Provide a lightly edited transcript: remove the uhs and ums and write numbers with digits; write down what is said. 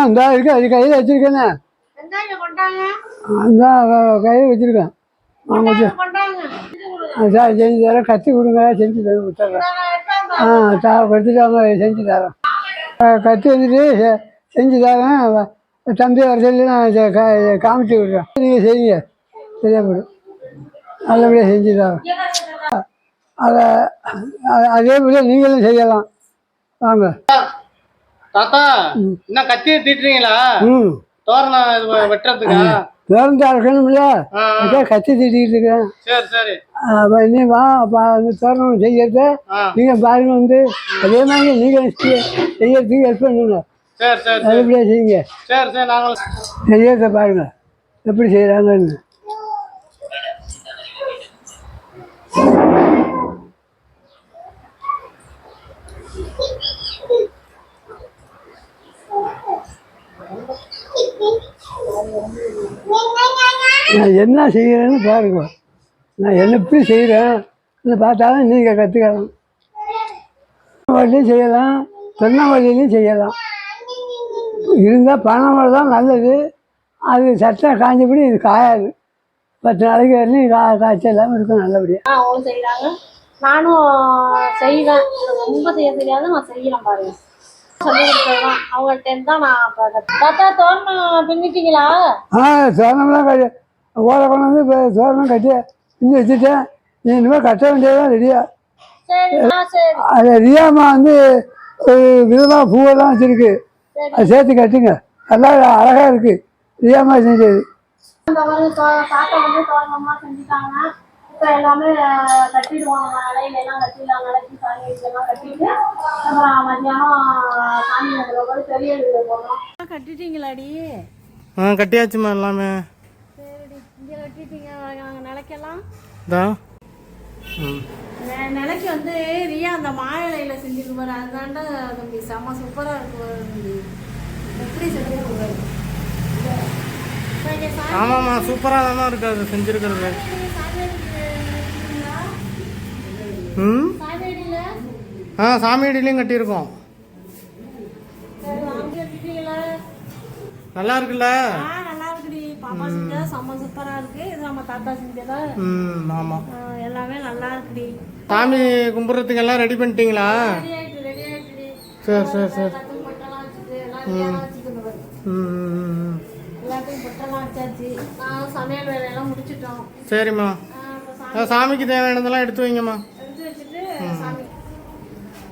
இந்த இருக்கு அது கையில் வச்சிருக்கேண்ணே. கையில் வச்சிருக்கேன். சார் செஞ்சு தரேன், கத்தி கொடுங்க, செஞ்சு தரேன் கொடுத்துட்றேன். கொடுத்துட்டாங்க, செஞ்சு தரேன். கத்தி வந்துட்டு செஞ்சு தரேன். தம்பி வர சொல்லி நான் காமிச்சு விட்றேன். நீங்கள் செய்யுங்க, சரியா போடும். நல்லபடியாக செஞ்சு தரேன். அதை அதே போல நீங்களும் செய்யலாம். வாங்க தாத்தா. என்ன கத்தியை தீட்டுறீங்களா? தோரணம் வெட்டுறதுக்கா? தோரணத்தை அறுக்கணும்ல, கத்தி தீட்டிக்கிட்டு இருக்கேன். சரி சரி. நீ வா தோரணம் செய்யறத நீங்க பாருங்க. வந்து அதே மாதிரி நீங்க செய்யறதுக்கு ஹெல்ப் பண்ணுங்க. சரி சரி. நல்லபடியா செய்யுங்க. சரி சரி. நாங்கள் செய்யறத பாருங்க எப்படி செய்யறாங்கன்னு. நான் என்ன செய்கிறேன்னு பாருங்க. நான் என்ன எப்படி செய்கிறேன் பார்த்தாலும் நீங்கள் கற்றுக்கலாம். வழியும் செய்யலாம், சொன்ன வழியிலையும் செய்யலாம். இருந்தால் பணம் தான் நல்லது. அது சட்டம் காஞ்சபடி இது காயாது. 10 நாளைக்கு வரலையும் காய்ச்சல் இல்லாமல் இருக்கும் நல்லபடியாக. அவங்களும் செய்கிறாங்க, நானும் செய்வேன். ரொம்ப செய்ய தெரியாது, நான் செய்யலாம் பாருங்க. சொல்லி கொடுத்ததுதான் அவங்கள்ட்ட தான் நான் தாத்தா. தோரணம் பின்னிட்டீங்களா? தோரணம்லாம் ஓலை கொண்டு வந்து இப்போ தோரணம் கட்டி பின்னி வச்சுட்டேன். நீ இனிமேல் கட்ட வேண்டியதான் ரெடியா. அது ரியாமா வந்து ஒரு விதமாக பூவெல்லாம் வச்சுருக்கு, அது சேர்த்து கட்டுங்க. நல்லா அழகாக இருக்குது ரியாமா செஞ்சது. தாத்தா வந்து தோரணமாக செஞ்சுட்டாங்க. இப்போ எல்லாமே கட்டிடுவாங்க. இலையிலாம் கட்டிடலாம், நிலச்சி சாமி வீட்டிலலாம் கட்டிட்டு அப்புறம் மத்தியானம் சாமி போது பெரிய வீட்டில் போகணும். கட்டிட்டீங்களாடி? கட்டியாச்சுமா எல்லாமே. சரிடி, இங்கே கட்டிட்டீங்க. நாங்கள் நிலைக்கலாம் நிலைக்கு வந்து ரியா அந்த மாயிலையில செஞ்சுட்டு பாரு. அதுதாண்டா தம்பி செம்ம சூப்பராக இருக்கு. எப்படி செஞ்சுருக்காரு? ஆமாம்மா, சூப்பராக தான் இருக்கு அது செஞ்சுருக்கிறது. சாமியடிலையும் கட்டியிருக்கோம். நல்லா இருக்குல்ல? நல்லா இருக்குடி. பாப்பா செஞ்சா செம்ம சூப்பரா இருக்கு. இது நம்ம தாத்தா செஞ்சதா? ஆமா, எல்லாமே நல்லா இருக்குடி. சாமி கும்பிட்றதுக்கு எல்லாம் ரெடி பண்ணிட்டீங்களா? ரெடி ஆயிட்டுடி. சரி சரி சரி. பொட்டெல்லாம் வச்சுட்டு எல்லாத்தையும் பொட்டெல்லாம் வச்சாச்சு. நான் சமையல் வேலையெல்லாம் முடிச்சிட்டோம். சரிம்மா, சாமிக்கு தேவையானதெல்லாம் எடுத்து வைங்கம்மா.